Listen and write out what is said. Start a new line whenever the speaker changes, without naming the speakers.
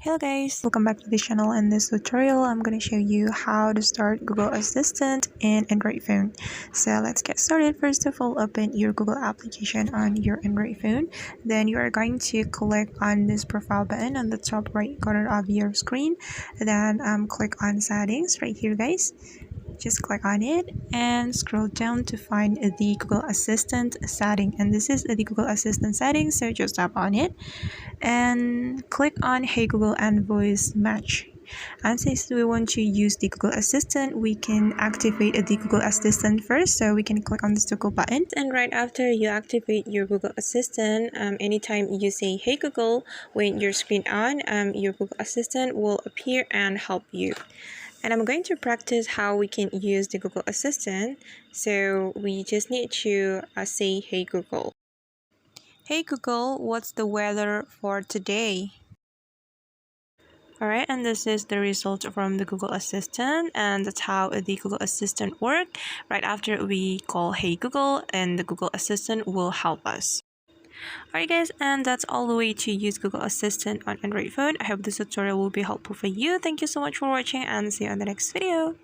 Hello guys, welcome back to the channel. In this tutorial I'm going to show you how to start Google Assistant in Android phone. So let's get started. First of all, open your Google application on your Android phone. Then you are going to click on this profile button on the top right corner of your screen. Then click on settings right here guys. Just click on it and scroll down to find the Google Assistant setting, and this is the Google Assistant setting, so just tap on it and click on Hey Google and Voice Match. And since we want to use the Google Assistant, we can activate the Google Assistant first. So we can click on this toggle button, and right after you activate your Google Assistant, anytime you say Hey Google when your screen on, your Google Assistant will appear and help you. And I'm going to practice how we can use the Google Assistant. So we just need to say Hey Google. Hey Google, what's the weather for today? Alright, and this is the result from the Google Assistant, and that's how the Google Assistant works. Right after we call Hey Google, and the Google Assistant will help us. Alright guys, and that's all the way to use Google Assistant on Android phone. I hope this tutorial will be helpful for you. Thank you so much for watching, and see you on the next video.